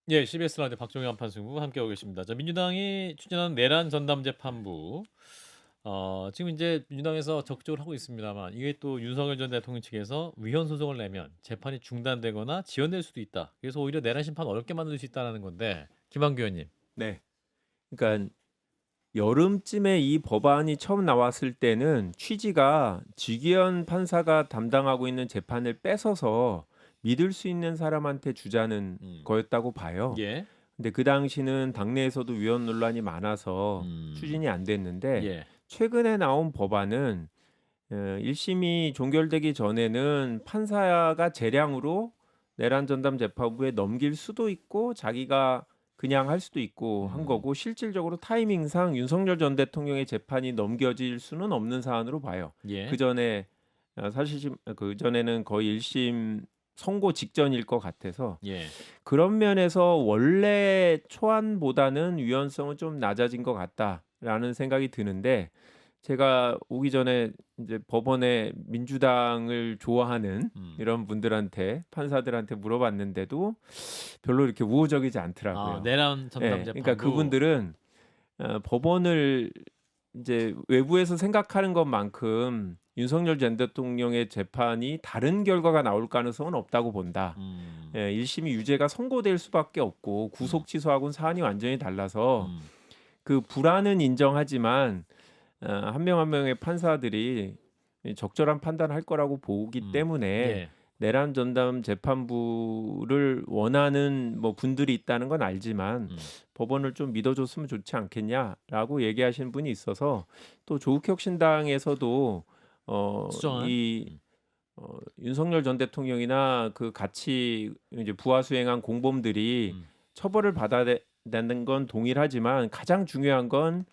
예, CBS 라디오 박종현 판승부 함께하고 계십니다. 민주당이 추진하는 내란 전담 재판부 지금 이제 민주당에서 적극적으로 하고 있습니다만 이게 또 윤석열 전 대통령 측에서 위헌 소송을 내면 재판이 중단되거나 지연될 수도 있다. 그래서 오히려 내란 심판 어렵게 만들 수 있다는 건데 김한규 의원님. 네. 그러니까 여름쯤에 이 법안이 처음 나왔을 때는 취지가 지기현 판사가 담당하고 있는 재판을 뺏어서 믿을 수 있는 사람한테 주자는 음. 거였다고 봐요. 예. 근데 그 당시는 당내에서도 위헌 논란이 많아서 추진이 안 됐는데 예. 최근에 나온 법안은 1심이 종결되기 전에는 판사가 재량으로 내란 전담 재판부에 넘길 수도 있고 자기가 그냥 할 수도 있고 한 거고 실질적으로 타이밍상 윤석열 전 대통령의 재판이 넘겨질 수는 없는 사안으로 봐요. 예. 그전에 사실 그전에는 거의 1심 선고 직전일 것 같아서 예. 그런 면에서 원래 초안보다는 위헌성은 좀 낮아진 것 같다라는 생각이 드는데 제가 오기 전에 이제 법원에 민주당을 좋아하는 이런 분들한테 판사들한테 물어봤는데도 별로 이렇게 우호적이지 않더라고요. 내란 전담 예, 재판부. 그러니까 그분들은 법원을 이제 외부에서 생각하는 것만큼 윤석열 전 대통령의 재판이 다른 결과가 나올 가능성은 없다고 본다. 1심이 유죄가 선고될 수밖에 없고 구속 취소하고는 사안이 완전히 달라서 그 불안은 인정하지만 한 명 한 명의 판사들이 적절한 판단할 거라고 보기 때문에 예. 내란 전담 재판부를 원하는 뭐 분들이 있다는 건 알지만 법원을 좀 믿어줬으면 좋지 않겠냐라고 얘기하시는 분이 있어서 또 조국혁신당에서도 수정안? 이 윤석열 전 대통령이나 그 같이 이제 부하 수행한 공범들이 처벌을 받아야 되는 건 동일하지만 가장 중요한 건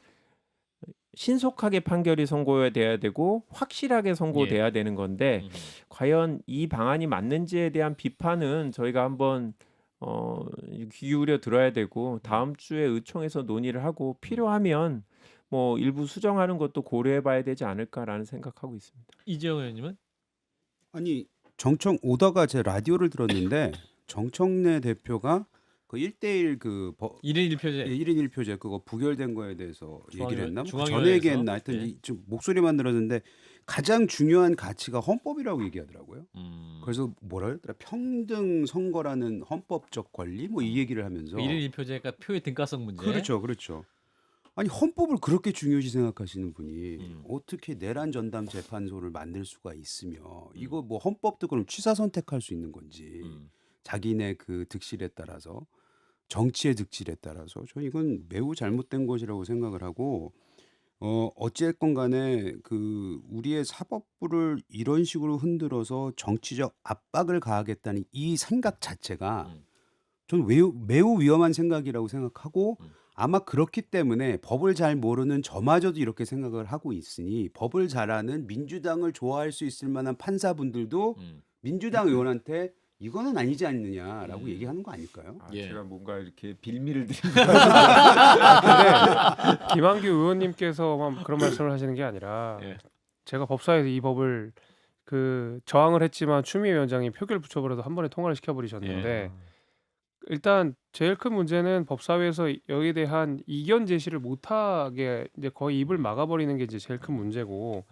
신속하게 판결이 선고돼야 되고 확실하게 선고돼야 되는 건데 과연 이 방안이 맞는지에 대한 비판은 저희가 한번 귀 기울여 들어야 되고 다음 주에 의총에서 논의를 하고 필요하면 뭐 일부 수정하는 것도 고려해 봐야 되지 않을까라는 생각하고 있습니다. 이재용 의원님은? 아니 정청 오다가 제 라디오를 들었는데 정청래 대표가 그 1대1 일인 1표제. 1인 1표제 그거 부결된 거에 대해서 얘기를 했나? 그 전에 중앙위원회에서? 얘기했나? 하여튼 예. 좀 목소리만 들었는데 가장 중요한 가치가 헌법이라고 얘기하더라고요. 그래서 뭐라 그랬더라? 평등 선거라는 헌법적 권리 뭐 이 얘기를 하면서 1인 1표제가 표의 등가성 문제. 그렇죠. 그렇죠. 아니 헌법을 그렇게 중요시 생각하시는 분이 어떻게 내란 전담 재판소를 만들 수가 있으며 이거 뭐 헌법도 그럼 취사 선택할 수 있는 건지 자기네 그 득실에 따라서 정치의 득실에 따라서 저 이건 매우 잘못된 것이라고 생각을 하고 어찌됐건 간에 그 우리의 사법부를 이런 식으로 흔들어서 정치적 압박을 가하겠다는 이 생각 자체가 저는 매우 위험한 생각이라고 생각하고 아마 그렇기 때문에 법을 잘 모르는 저마저도 이렇게 생각을 하고 있으니 법을 잘 아는 민주당을 좋아할 수 있을 만한 판사분들도 민주당 의원한테 이거는 아니지 않느냐라고 얘기하는 거 아닐까요? 예. 제가 뭔가 이렇게 빌미를 드린 근데 김한규 의원님께서만 그런 말씀을 하시는 게 아니라 예. 제가 법사위에서 이 법을 그 저항을 했지만 추미애 위원장이 표결 붙여버려도 한 번에 통과를 시켜버리셨는데 일단 제일 큰 문제는 법사위에서 여기에 대한 이견 제시를 못하게 이제 거의 입을 막아버리는 게 이제 제일 큰 문제고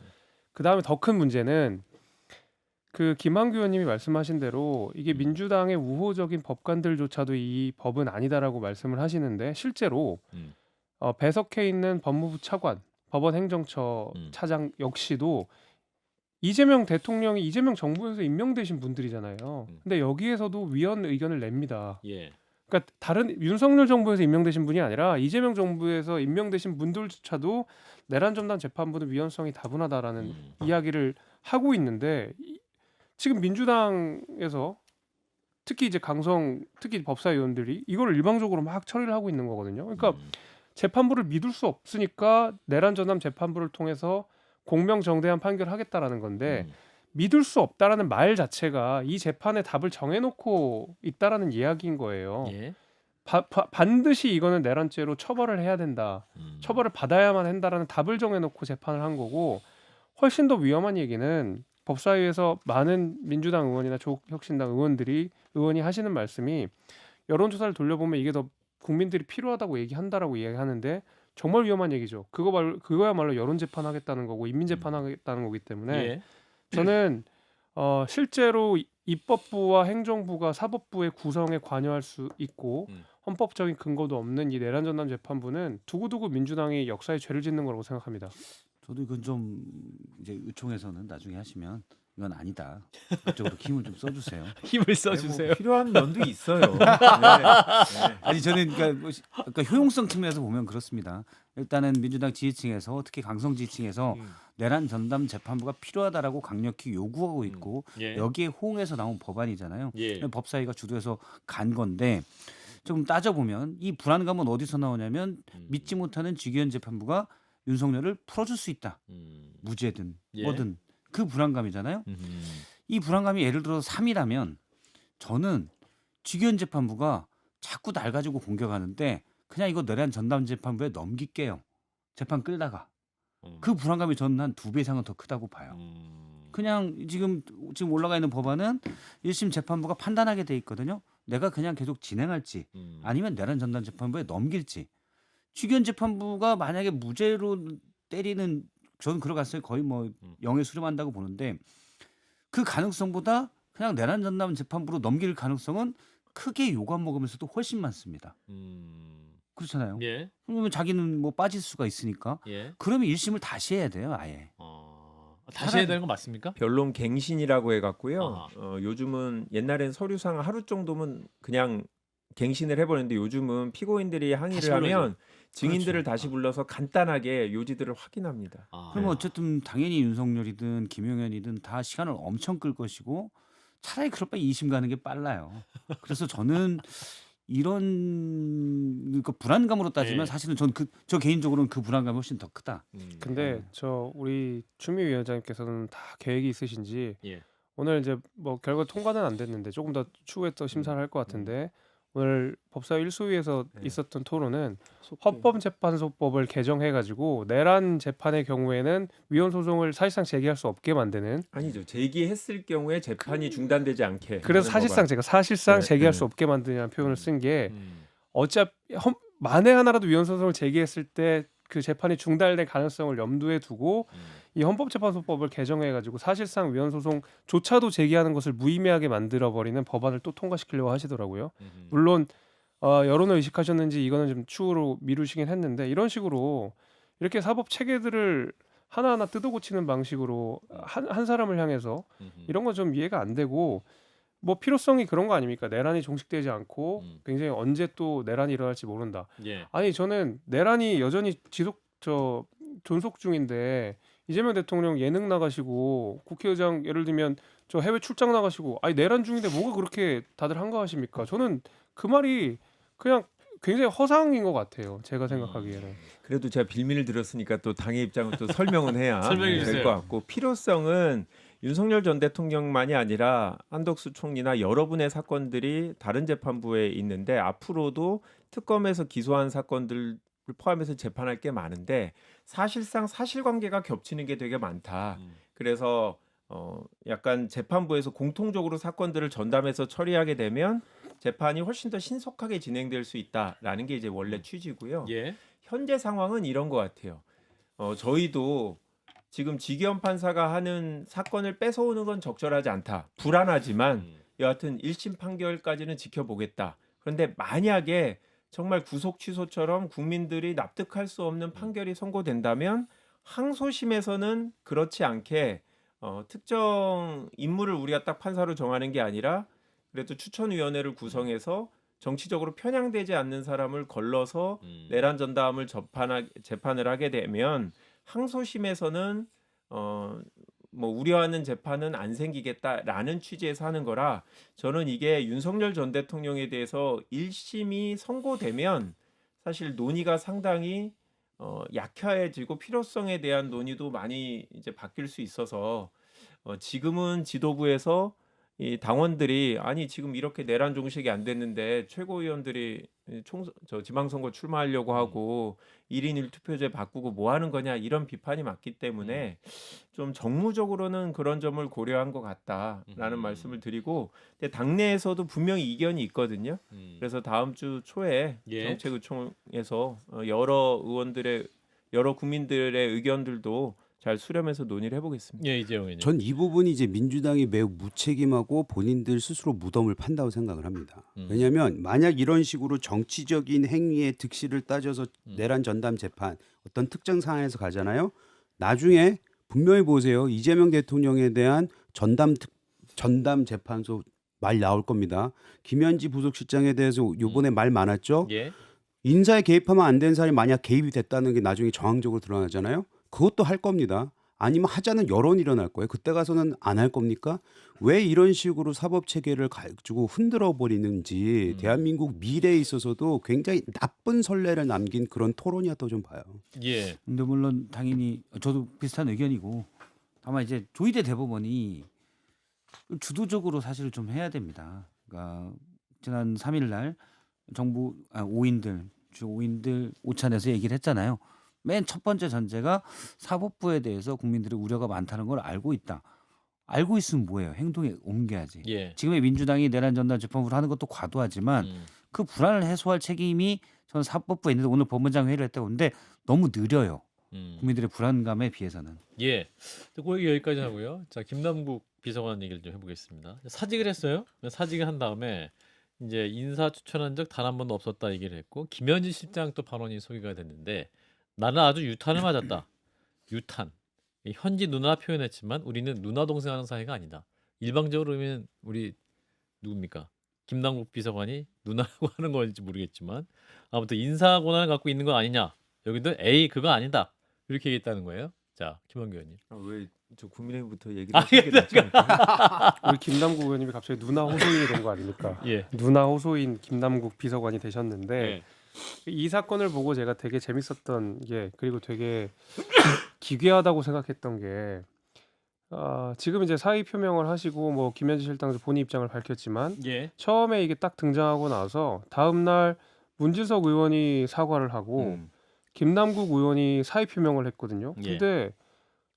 그 다음에 더 큰 문제는 그 김한규 의원님이 말씀하신 대로 이게 민주당의 우호적인 법관들조차도 이 법은 아니다라고 말씀을 하시는데 실제로 배석해 있는 법무부 차관, 법원 행정처 차장 역시도 이재명 대통령이 이재명 정부에서 임명되신 분들이잖아요. 근데 여기에서도 위헌 의견을 냅니다. 예. 그러니까 다른 윤석열 정부에서 임명되신 분이 아니라 이재명 정부에서 임명되신 분들조차도 내란 전담 재판부는 위헌성이 다분하다라는 이야기를 하고 있는데 지금 민주당에서 특히 이제 특히 법사위원들이 이걸 일방적으로 막 처리를 하고 있는 거거든요. 그러니까 재판부를 믿을 수 없으니까 내란 전담 재판부를 통해서 공명정대한 판결하겠다라는 건데 믿을 수 없다라는 말 자체가 이 재판의 답을 정해놓고 있다라는 이야기인 거예요. 예. 반드시 이거는 내란죄로 처벌을 해야 된다. 처벌을 받아야만 한다라는 답을 정해놓고 재판을 한 거고 훨씬 더 위험한 얘기는 법사위에서 많은 민주당 의원이나 조국혁신당 의원이 하시는 말씀이 여론조사를 돌려보면 이게 더 국민들이 필요하다고 얘기한다라고 이야기하는데 정말 위험한 얘기죠. 그거야말로 여론 재판하겠다는 거고 인민 재판하겠다는 거기 때문에 예. 저는 실제로 입법부와 행정부가 사법부의 구성에 관여할 수 있고 헌법적인 근거도 없는 이 내란 전담 재판부는 두고두고 민주당이 역사에 죄를 짓는 거라고 생각합니다. 저도 이건 좀 이제 의총에서는 나중에 하시면 이건 아니다. 그쪽으로 힘을 좀 써주세요. 힘을 써주세요. 뭐 필요한 면도 있어요. 네. 아니 저는 그러니까 효용성 측면에서 보면 그렇습니다. 일단은 민주당 지지층에서 특히 강성 지지층에서 내란 전담 재판부가 필요하다라고 강력히 요구하고 있고 예. 여기에 호응해서 나온 법안이잖아요. 예. 법사위가 주도해서 간 건데 조금 따져보면 이 불안감은 어디서 나오냐면 믿지 못하는 직위원 재판부가 윤석열을 풀어줄 수 있다. 무죄든 예. 뭐든 그 불안감이잖아요. 이 불안감이 예를 들어서 3이라면 저는 직위원 재판부가 자꾸 날 가지고 공격하는데 그냥 이거 내란 전담 재판부에 넘길게요. 재판 끌다가 그 불안감이 저는 한 2배 이상은 더 크다고 봐요. 그냥 지금 올라가 있는 법안은 1심 재판부가 판단하게 돼 있거든요. 내가 그냥 계속 진행할지 아니면 내란 전담 재판부에 넘길지. 직위원 재판부가 만약에 무죄로 때리는 저는 그럴 가능성이 거의 뭐 0에 수렴한다고 보는데 그 가능성보다 그냥 내란 전담 재판부로 넘길 가능성은 크게 요관 먹으면서도 훨씬 많습니다. 그렇잖아요. 예. 그러면 자기는 뭐 빠질 수가 있으니까 예. 그러면 1심을 다시 해야 돼요, 아예. 다시 해야 되는 거 맞습니까? 변론 갱신이라고 해갖고요. 아하. 요즘은 옛날엔 서류상 하루 정도면 그냥 갱신을 해버렸는데 요즘은 피고인들이 항의를 다시 하면 증인들을 그렇죠. 다시 불러서 간단하게 요지들을 확인합니다. 그러면 어쨌든 당연히 윤석열이든 김용현이든 다 시간을 엄청 끌 것이고 차라리 그럴 바에 2심 가는 게 빨라요. 그래서 저는 이런 그러니까 불안감으로 따지면 예. 사실은 저 개인적으로는 그 불안감이 훨씬 더 크다. 근데 우리 추미애 위원장님께서는 다 계획이 있으신지 예. 오늘 이제 뭐 결과 통과는 안 됐는데 조금 더 추후에 또 심사를 할 것 같은데 오늘 법사위 1소위에서 네. 있었던 토론은 헌법재판소법을 개정해가지고 내란 재판의 경우에는 위헌 소송을 사실상 제기할 수 없게 만드는 아니죠. 제기했을 경우에 재판이 중단되지 않게. 그래서 하는 사실상 법안. 제가 사실상 네, 제기할 네. 수 없게 만드냐는 표현을 쓴 게 음. 어차피 만에 하나라도 위헌 소송을 제기했을 때 그 재판이 중단될 가능성을 염두에 두고 이 헌법재판소법을 개정해가지고 사실상 위헌 소송조차도 제기하는 것을 무의미하게 만들어버리는 법안을 또 통과시키려고 하시더라고요. 물론 여론을 의식하셨는지 이거는 좀 추후로 미루시긴 했는데 이런 식으로 이렇게 사법 체계들을 하나하나 뜯어고치는 방식으로 한 사람을 향해서 이런 건 좀 이해가 안 되고 뭐 필요성이 그런 거 아닙니까? 내란이 종식되지 않고 굉장히 언제 또 내란이 일어날지 모른다. 예. 아니 저는 내란이 여전히 존속 중인데 이재명 대통령 예능 나가시고 국회의장 예를 들면 저 해외 출장 나가시고 아니 내란 중인데 뭐가 그렇게 다들 한가하십니까? 저는 그 말이 그냥 굉장히 허상인 것 같아요. 제가 생각하기에는. 그래도 제가 빌미를 들었으니까 또 당의 입장을 또 설명은 해야 설명해 될 주세요. 것 같고 필요성은 윤석열 전 대통령만이 아니라 한덕수 총리나 여러분의 사건들이 다른 재판부에 있는데 앞으로도 특검에서 기소한 사건들을 포함해서 재판할 게 많은데 사실상 사실관계가 겹치는 게 되게 많다. 그래서 약간 재판부에서 공통적으로 사건들을 전담해서 처리하게 되면 재판이 훨씬 더 신속하게 진행될 수 있다라는 게 이제 원래 취지고요. 예. 현재 상황은 이런 것 같아요. 저희도 지금 지기현 판사가 하는 사건을 뺏어오는 건 적절하지 않다. 불안하지만 여하튼 1심 판결까지는 지켜보겠다. 그런데 만약에 정말 구속 취소처럼 국민들이 납득할 수 없는 판결이 선고된다면 항소심에서는 그렇지 않게 특정 인물을 우리가 딱 판사로 정하는 게 아니라 그래도 추천위원회를 구성해서 정치적으로 편향되지 않는 사람을 걸러서 내란 전담을 재판을 하게 되면 항소심에서는 뭐 우려하는 재판은 안 생기겠다라는 취지에서 하는 거라 저는 이게 윤석열 전 대통령에 대해서 1심이 선고되면 사실 논의가 상당히 약해지고 필요성에 대한 논의도 많이 이제 바뀔 수 있어서 지금은 지도부에서 이 당원들이 아니 지금 이렇게 내란 종식이 안 됐는데 최고위원들이 지방선거 출마하려고 하고 1인 1투표제 바꾸고 뭐 하는 거냐 이런 비판이 많기 때문에 좀 정무적으로는 그런 점을 고려한 것 같다라는 말씀을 드리고 근데 당내에서도 분명히 이견이 있거든요. 그래서 다음 주 초에 예. 정책의총에서 여러 국민들의 의견들도 잘 수렴해서 논의를 해보겠습니다. 예, 이재용 의원님. 전 이 부분이 이제 민주당이 매우 무책임하고 본인들 스스로 무덤을 판다고 생각을 합니다. 왜냐하면 만약 이런 식으로 정치적인 행위의 득실을 따져서 내란 전담 재판 어떤 특정 사안에서 가잖아요. 나중에 분명히 보세요. 이재명 대통령에 대한 전담 재판소 말 나올 겁니다. 김현지 부속실장에 대해서 요번에 말 많았죠. 예. 인사에 개입하면 안 되는 사람이 만약 개입이 됐다는 게 나중에 정황적으로 드러나잖아요. 그것도 할 겁니다. 아니면 하자는 여론이 일어날 거예요. 그때 가서는 안 할 겁니까? 왜 이런 식으로 사법 체계를 가지고 흔들어 버리는지 대한민국 미래에 있어서도 굉장히 나쁜 선례를 남긴 그런 토론이었다고 좀 봐요. 예. 근데 물론 당연히 저도 비슷한 의견이고 다만 이제 조희대 대법원이 주도적으로 사실 좀 해야 됩니다. 그러니까 지난 3일 날 정부 5인들 주 5인들 오찬에서 얘기를 했잖아요. 맨 첫 번째 전제가 사법부에 대해서 국민들의 우려가 많다는 걸 알고 있다. 알고 있으면 뭐예요? 행동에 옮겨야지. 예. 지금의 민주당이 내란 전담 재판부를 하는 것도 과도하지만 그 불안을 해소할 책임이 저는 사법부에 있는데 오늘 법원장 회의를 했다고 하는데 너무 느려요. 국민들의 불안감에 비해서는. 예. 그 얘기 여기까지 하고요. 자, 김남국 비서관 얘기를 좀 해보겠습니다. 사직을 했어요. 사직을 한 다음에 이제 인사 추천한 적 단 한 번도 없었다 얘기를 했고 김현지 실장 또 발언이 소개가 됐는데 나는 아주 유탄을 맞았다. 유탄. 이 현지 누나 표현했지만 우리는 누나 동생 하는 사이가 아니다. 일방적으로 보면 우리 누굽니까? 김남국 비서관이 누나라고 하는 건지 모르겠지만 아무튼 인사 권한을 갖고 있는 건 아니냐. 여기도 에이 그거 아니다. 이렇게 얘기했다는 거예요. 자, 김원규 의원님. 왜 저 국민의힘부터 얘기를 하시는 게 낫지 않을까요? 우리 김남국 의원님이 갑자기 누나 호소인이 된 거 아닙니까? 예. 누나 호소인 김남국 비서관이 되셨는데 예. 이 사건을 보고 제가 되게 재밌었던 게 그리고 되게 기괴하다고 생각했던 게 지금 이제 사의 표명을 하시고 뭐 김현지 실장도 본인 입장을 밝혔지만 예. 처음에 이게 딱 등장하고 나서 다음 날 문진석 의원이 사과를 하고 김남국 의원이 사의 표명을 했거든요. 예. 근데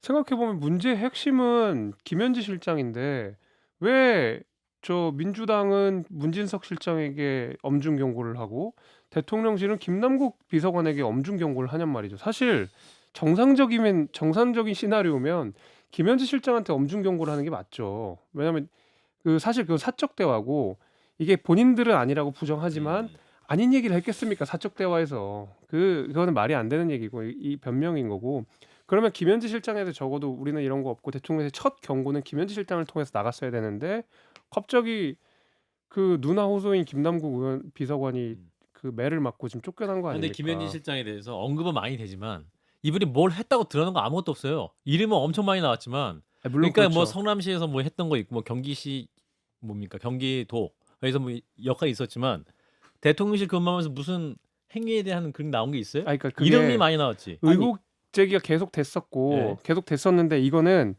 생각해 보면 문제의 핵심은 김현지 실장인데 왜 저 민주당은 문진석 실장에게 엄중 경고를 하고 대통령실은 김남국 비서관에게 엄중 경고를 하냔 말이죠. 사실 정상적인 시나리오면 김현지 실장한테 엄중 경고를 하는 게 맞죠. 왜냐하면 사실 그 사적 대화고 이게 본인들은 아니라고 부정하지만 아닌 얘기를 했겠습니까? 사적 대화에서 그거는 말이 안 되는 얘기고 이 변명인 거고. 그러면 김현지 실장한테 적어도 우리는 이런 거 없고 대통령의 첫 경고는 김현지 실장을 통해서 나갔어야 되는데 갑자기 그 누나 호소인 김남국 의원 비서관이 그 매를 맞고 지금 쫓겨난 거 근데 아닙니까? 김현지 실장에 대해서 언급은 많이 되지만 이분이 뭘 했다고 드러난 거 아무것도 없어요. 이름은 엄청 많이 나왔지만 물론 그러니까 뭐 그렇죠. 성남시에서 뭐 했던 거 있고 뭐 경기시 뭡니까 경기도에서 뭐 역할이 있었지만 대통령실 근무하면서 무슨 행위에 대한 그런 나온 게 있어요? 그러니까 그게 이름이 많이 나왔지. 의혹 제기가 계속 됐었고 예. 계속 됐었는데 이거는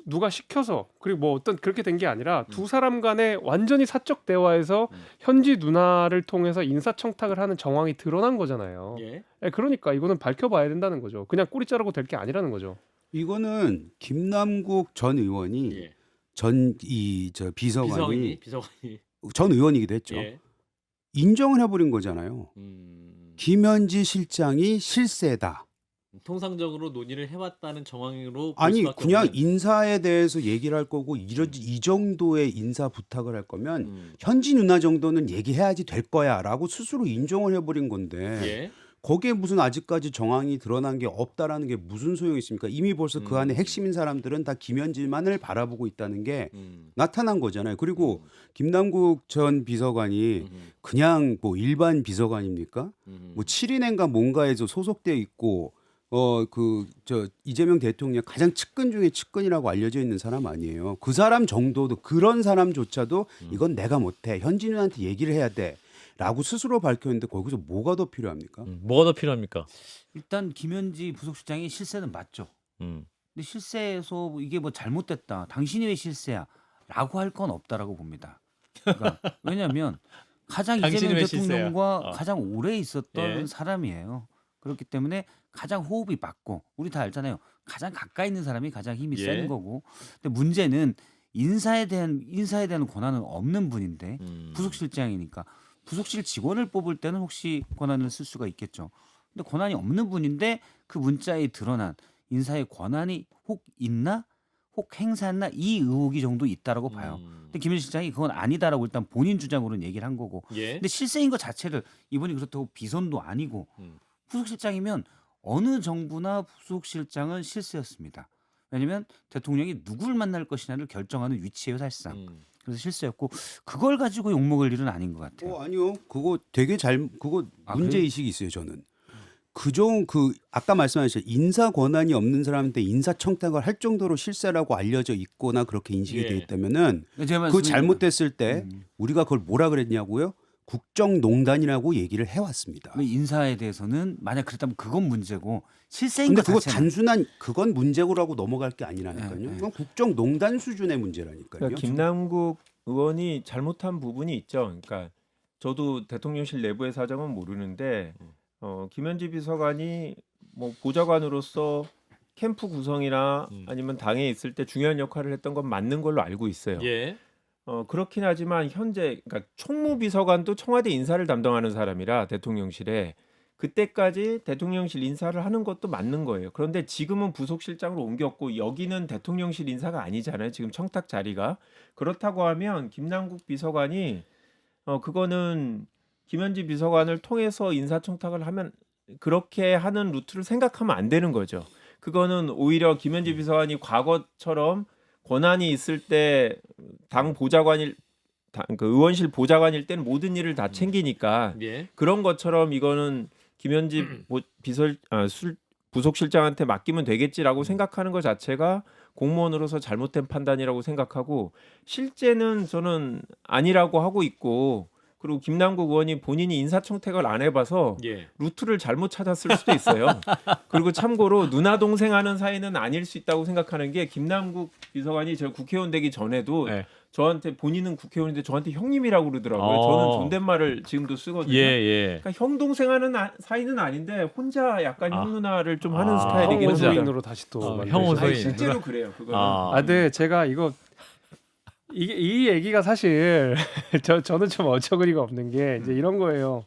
누가 시켜서 그리고 뭐 어떤 그렇게 된 게 아니라 두 사람 간의 완전히 사적 대화에서 현지 누나를 통해서 인사청탁을 하는 정황이 드러난 거잖아요. 예. 그러니까 이거는 밝혀봐야 된다는 거죠. 그냥 꼬리 자르고 될 게 아니라는 거죠. 이거는 김남국 전 의원이 예. 비서관이 비서관이 전 의원이기도 했죠. 예. 인정을 해버린 거잖아요. 김현지 실장이 실세다. 통상적으로 논의를 해왔다는 정황으로 볼 아니 수밖에 그냥 없는. 인사에 대해서 얘기를 할 거고 이 정도의 인사 부탁을 할 거면 현지 누나 정도는 얘기해야지 될 거야라고 스스로 인정을 해버린 건데 예. 거기에 무슨 아직까지 정황이 드러난 게 없다라는 게 무슨 소용이 있습니까? 이미 벌써 그 안에 핵심인 사람들은 다 김현지만을 바라보고 있다는 게 나타난 거잖아요. 그리고 김남국 전 비서관이 그냥 뭐 일반 비서관입니까? 뭐 7인인가 뭔가에서 소속돼 있고 이재명 대통령 가장 측근 중에 측근이라고 알려져 있는 사람 아니에요. 그 사람 정도도 그런 사람조차도 이건 내가 못해. 현진우한테 얘기를 해야 돼라고 스스로 밝혔는데 거기서 뭐가 더 필요합니까? 뭐가 더 필요합니까? 일단 김현지 부속실장이 실세는 맞죠. 근데 실세에서 이게 뭐 잘못됐다. 당신이 왜 실세야? 라고 할 건 없다라고 봅니다. 그러니까 왜냐하면 가장 이재명 당신의 실세야. 대통령과 가장 오래 있었던 예. 사람이에요. 그렇기 때문에 가장 호흡이 맞고 우리 다 알잖아요. 가장 가까이 있는 사람이 가장 힘이 예. 센 거고. 근데 문제는 인사에 대한 권한은 없는 분인데 부속실장이니까 부속실 직원을 뽑을 때는 혹시 권한을 쓸 수가 있겠죠. 근데 권한이 없는 분인데 그 문자에 드러난 인사의 권한이 혹 있나? 혹 행사했나? 이 의혹이 정도 있다라고 봐요. 근데 김현지 실장이 그건 아니다라고 일단 본인 주장으로는 얘기를 한 거고. 예. 근데 실세인 것 자체를 이분이 그렇다고 비선도 아니고 부속실장이면 어느 정부나 부속실장은 실세였습니다. 왜냐하면 대통령이 누굴 만날 것이냐를 결정하는 위치예요 사실상. 그래서 실세였고 그걸 가지고 욕먹을 일은 아닌 것 같아요. 아니요. 그거 되게 그거 아, 문제 그래요? 의식이 있어요, 저는. 아까 말씀하신 인사 권한이 없는 사람한테 인사 청탁을 할 정도로 실세라고 알려져 있거나 그렇게 인식이 예. 돼 있다면은 제가 그 말씀드린- 잘못됐을 때 우리가 그걸 뭐라 그랬냐고요? 국정농단이라고 얘기를 해왔습니다. 그 인사에 대해서는 만약 그랬다면 그건 문제고 실세인 근데 것 그거 자체는 단순한 그건 문제고라고 넘어갈 게 아니라니까요. 네, 네. 그건 국정농단 수준의 문제라니까요. 그러니까 김남국 의원이 잘못한 부분이 있죠. 그러니까 저도 대통령실 내부의 사정은 모르는데 김현지 비서관이 뭐 보좌관으로서 캠프 구성이나 아니면 당에 있을 때 중요한 역할을 했던 건 맞는 걸로 알고 있어요. 예. 그렇긴 하지만 현재 그러니까 총무비서관도 청와대 인사를 담당하는 사람이라 대통령실에 그때까지 대통령실 인사를 하는 것도 맞는 거예요. 그런데 지금은 부속실장으로 옮겼고 여기는 대통령실 인사가 아니잖아요. 지금 청탁 자리가. 그렇다고 하면 김남국 비서관이 그거는 김현지 비서관을 통해서 인사청탁을 하면 그렇게 하는 루트를 생각하면 안 되는 거죠. 그거는 오히려 김현지 비서관이 과거처럼 권한이 있을 때 당 보좌관일 그 의원실 보좌관일 때는 모든 일을 다 챙기니까 예. 그런 것처럼 이거는 김현지 부속실장한테 맡기면 되겠지라고 생각하는 것 자체가 공무원으로서 잘못된 판단이라고 생각하고 실제는 저는 아니라고 하고 있고 그리고 김남국 의원이 본인이 인사청탁을 안 해봐서 예. 루트를 잘못 찾았을 수도 있어요. 그리고 참고로 누나 동생 하는 사이는 아닐 수 있다고 생각하는 게 김남국 비서관이 저 국회의원 되기 전에도 네. 저한테 본인은 국회의원인데 저한테 형님이라고 그러더라고요. 저는 존댓말을 지금도 쓰거든요. 예, 예. 그러니까 형 동생 하는 사이는 아닌데 혼자 약간 형 누나를 좀 하는 아, 스타일이긴 혼자. 합니다. 형호소인으로 다시 또 만들죠. 형호소인. 아니, 실제로 그래요. 그거는. 네, 제가 이 얘기가 사실 저는 좀 어처구니가 없는 게 이제 이런 거예요.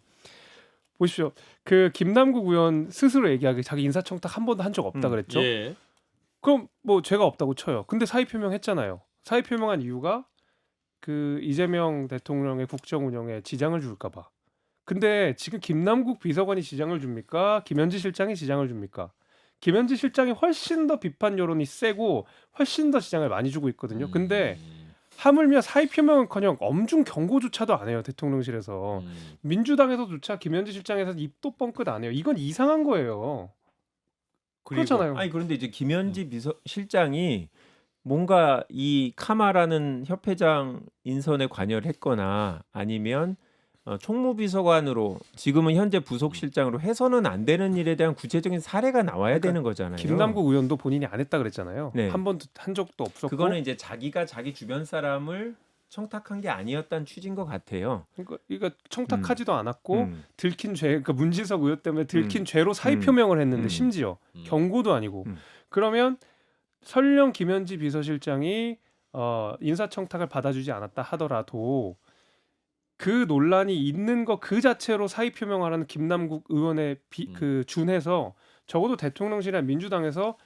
보십시오. 그 김남국 의원 스스로 얘기하기 자기 인사청탁 한 번도 한 적 없다 그랬죠. 예. 그럼 뭐 죄가 없다고 쳐요. 근데 사의 표명했잖아요. 사의 표명한 이유가 그 이재명 대통령의 국정 운영에 지장을 줄까 봐. 근데 지금 김남국 비서관이 지장을 줍니까? 김현지 실장이 지장을 줍니까? 김현지 실장이 훨씬 더 비판 여론이 세고 훨씬 더 지장을 많이 주고 있거든요. 근데 하물며 사의 표명은커녕 엄중 경고조차도 안 해요. 대통령실에서. 민주당에서조차 김현지 실장에서 입도 뻥끗 안 해요. 이건 이상한 거예요. 그렇잖아요. 아니 그런데 이제 김현지 실장이 뭔가 이 카마라는 협회장 인선에 관여를 했거나 아니면 총무비서관으로 지금은 현재 부속실장으로 해서는 안 되는 일에 대한 구체적인 사례가 나와야 그러니까 되는 거잖아요. 김남국 의원도 본인이 안 했다 그랬잖아요. 네. 한 번도 한 적도 없었고. 그거는 이제 자기가 자기 주변 사람을 청탁한 게 아니었다는 취지인 것 같아요. 그러니까 청탁하지도 않았고 음. 들킨 죄, 그러니까 문진석 의원 때문에 들킨 죄로 사의 표명을 했는데 심지어 경고도 아니고. 그러면 설령 김현지 비서실장이 인사청탁을 받아주지 않았다 하더라도 그 논란이 있는 거 그 자체로 사의 표명하라는 김남국 의원의 그 준해서 적어도 대통령실이나 민주당에서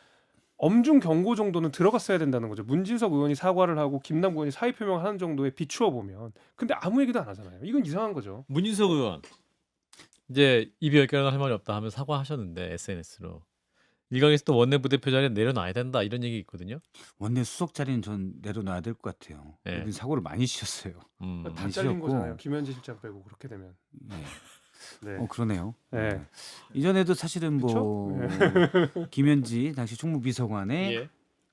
엄중 경고 정도는 들어갔어야 된다는 거죠. 문진석 의원이 사과를 하고 김남국 의원이 사의 표명하는 정도에 비추어 보면. 근데 아무 얘기도 안 하잖아요. 이건 이상한 거죠. 문진석 의원 이제 입이 열 개나 할 말이 없다 하면 사과하셨는데 SNS로 일각에서 또 원내 부대표 자리에 내려놔야 된다 이런 얘기 있거든요. 원내 수석 자리는 전 내려놔야 될 것 같아요. 네. 여기 사고를 많이 치셨어요. 다 잘린 아니었고. 거잖아요. 김현지 실장 빼고 그렇게 되면. 네. 네. 그러네요. 네. 이전에도 사실은 뭐 김현지 당시 총무비서관의 예.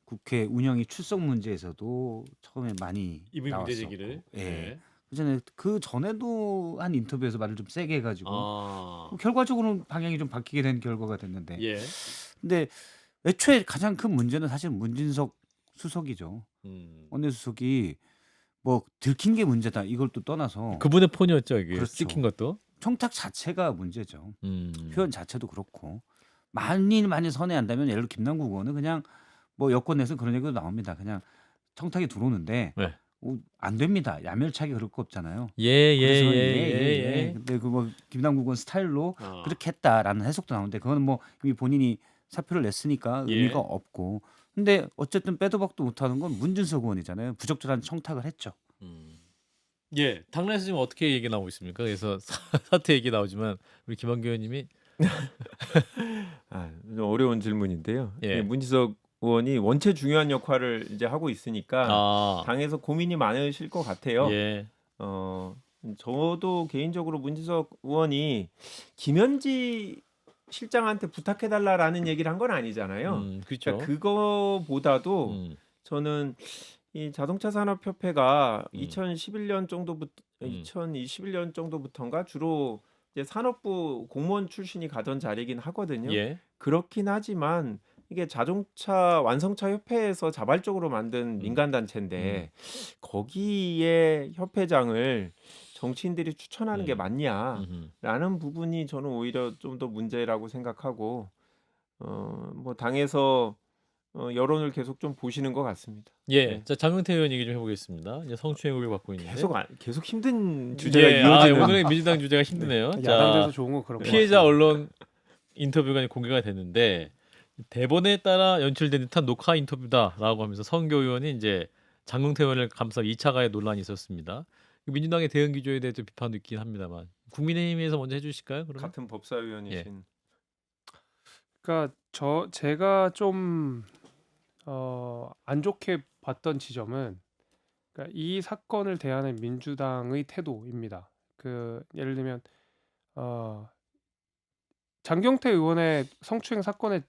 국회 운영이 출석 문제에서도 처음에 많이 이분 나왔었고. 문제 제기를. 예. 그 전에도 한 인터뷰에서 말을 좀 세게 해가지고 아. 결과적으로는 방향이 좀 바뀌게 된 결과가 됐는데. 예. 근데 애초에 가장 큰 문제는 사실 문진석 수석이죠. 원내 수석이 뭐 들킨 게 문제다 이걸 또 떠나서 그분의 폰이었죠, 이게 그렇죠. 찍힌 것도. 청탁 자체가 문제죠. 음. 표현 자체도 그렇고 만일 선회한다면 예를 들어 김남국 의원은 그냥 뭐 여권 내에서 그런 얘기도 나옵니다. 그냥 청탁이 들어오는데 네. 안 됩니다. 야멸차게 그럴 거 없잖아요. 예, 그래서 예. 근데 그 뭐 김남국 의원 스타일로 어. 그렇게 했다라는 해석도 나오는데 그건 뭐 이미 본인이 사표를 냈으니까 예. 의미가 없고. 근데 어쨌든 빼도 박도 못하는 건 문준석 의원이잖아요. 부적절한 청탁을 했죠. 예, 당내에서 지금 어떻게 얘기 나오고 있습니까? 그래서 사태 얘기 나오지만 우리 김한규 의원님이 좀 어려운 질문인데요. 예. 예, 문지석 의원이 원체 중요한 역할을 이제 하고 있으니까 아, 당에서 고민이 많으실 것 같아요. 예, 저도 개인적으로 문지석 의원이 김현지 실장한테 부탁해달라라는 얘기를 한 건 아니잖아요. 그렇죠. 그러니까 그거보다도 음, 저는 이 자동차 산업협회가 음. 2011년 정도부터 음. 2021년 정도부터인가 주로 이제 산업부 공무원 출신이 가던 자리긴 하거든요. 예, 그렇긴 하지만 이게 자동차 완성차 협회에서 자발적으로 만든 민간 단체인데 거기에 협회장을 정치인들이 추천하는 게 음. 맞냐라는 부분이 저는 오히려 좀 더 문제라고 생각하고 뭐 당에서 여론을 계속 좀 보시는 것 같습니다. 예. 네. 자, 장경태 의원 얘기 좀 해보겠습니다. 이제 성추행 의혹을 받고 있는데. 계속 힘든 주제가 예, 이어지는. 오늘의 민주당 주제가 힘드네요. 야당돼서 자, 좋은 거 그런 거 피해자 같습니다. 언론 인터뷰가 공개가 됐는데 대본에 따라 연출된 듯한 녹화 인터뷰다라고 하면서 성교 의원이 이제 장경태 의원을 감싸 2차 가해 논란이 있었습니다. 민주당의 대응 기조에 대해서 비판도 있긴 합니다만 국민의힘에서 먼저 해주실까요? 그러면 같은 법사위원이신 그러니까 제가 좀 안 좋게 봤던 지점은 그러니까 이 사건을 대하는 민주당의 태도입니다. 그 예를 들면 장경태 의원의 성추행 사건의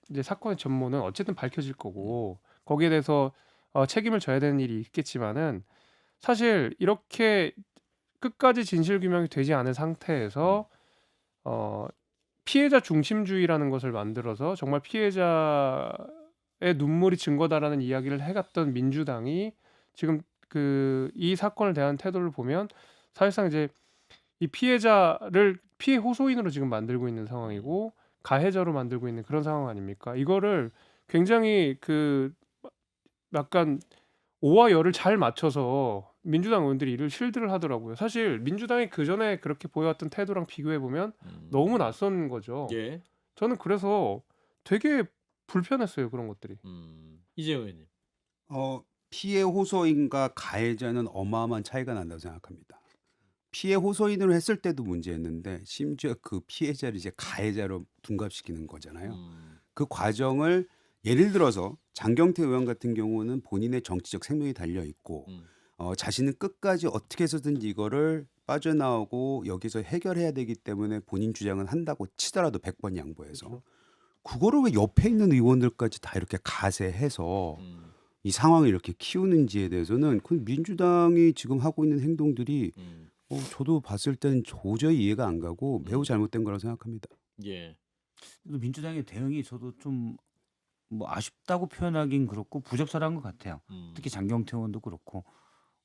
전모는 어쨌든 밝혀질 거고 거기에 대해서 책임을 져야 되는 일이 있겠지만은 사실 이렇게 끝까지 진실 규명이 되지 않은 상태에서 피해자 중심주의라는 것을 만들어서 정말 피해자의 눈물이 증거다라는 이야기를 해갔던 민주당이 지금 이 사건을 대한 태도를 보면 사실상 이제 이 피해자를 피해 호소인으로 지금 만들고 있는 상황이고 가해자로 만들고 있는 그런 상황 아닙니까? 이거를 굉장히 약간 오와 열을 잘 맞춰서 민주당 의원들이 이를 실드를 하더라고요. 사실 민주당이 그 전에 그렇게 보여왔던 태도랑 비교해 보면 너무 낯선 거죠. 예. 저는 그래서 되게 불편했어요, 그런 것들이. 이재 의원님. 피해 호소인과 가해자는 어마어마한 차이가 난다고 생각합니다. 피해 호소인으로 했을 때도 문제였는데 심지어 그 피해자를 이제 가해자로 둔갑시키는 거잖아요. 그 과정을 예를 들어서 장경태 의원 같은 경우는 본인의 정치적 생명이 달려 있고 자신은 끝까지 어떻게 해서든지 이거를 빠져나오고 여기서 해결해야 되기 때문에 본인 주장은 한다고 치더라도 100번 양보해서 그렇죠. 그거를 왜 옆에 있는 의원들까지 다 이렇게 가세해서 이 상황을 이렇게 키우는지에 대해서는 그 민주당이 지금 하고 있는 행동들이 저도 봤을 때는 도저히 이해가 안 가고 매우 잘못된 거라고 생각합니다. 예. 민주당의 대응이 저도 좀 뭐 아쉽다고 표현하긴 그렇고 부적절한 것 같아요. 특히 장경태 의원도 그렇고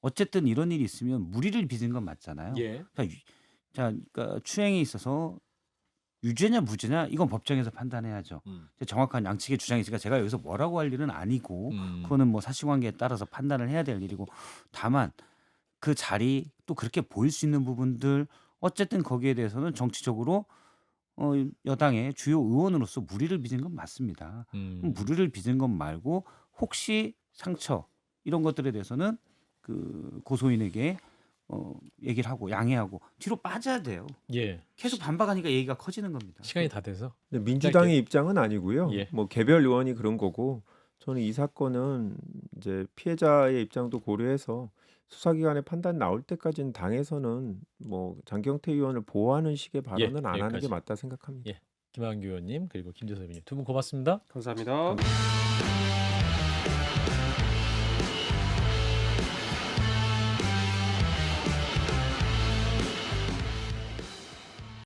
어쨌든 이런 일이 있으면 무리를 빚은 건 맞잖아요. 예. 그러니까 추행에 있어서 유죄냐 무죄냐 이건 법정에서 판단해야죠. 정확한 양측의 주장이 있으니까 제가 여기서 뭐라고 할 일은 아니고 그거는 뭐 사실관계에 따라서 판단을 해야 될 일이고 다만 그 자리 또 그렇게 보일 수 있는 부분들 어쨌든 거기에 대해서는 정치적으로 여당의 주요 의원으로서 무리를 빚은 건 맞습니다. 그럼 무리를 빚은 것 말고 혹시 상처 이런 것들에 대해서는 그 고소인에게 얘기를 하고 양해하고 뒤로 빠져야 돼요. 예. 계속 반박하니까 얘기가 커지는 겁니다. 시간이 다 돼서. 근데 민주당의 입장은 아니고요. 예. 뭐 개별 의원이 그런 거고 저는 이 사건은 이제 피해자의 입장도 고려해서 수사기관의 판단 나올 때까지는 당에서는 뭐 장경태 의원을 보호하는 식의 발언은 안 하는 여기까지. 게 맞다 생각합니다. 예. 김한규 의원님 그리고 김재섭 의원님 두 분 고맙습니다. 감사합니다.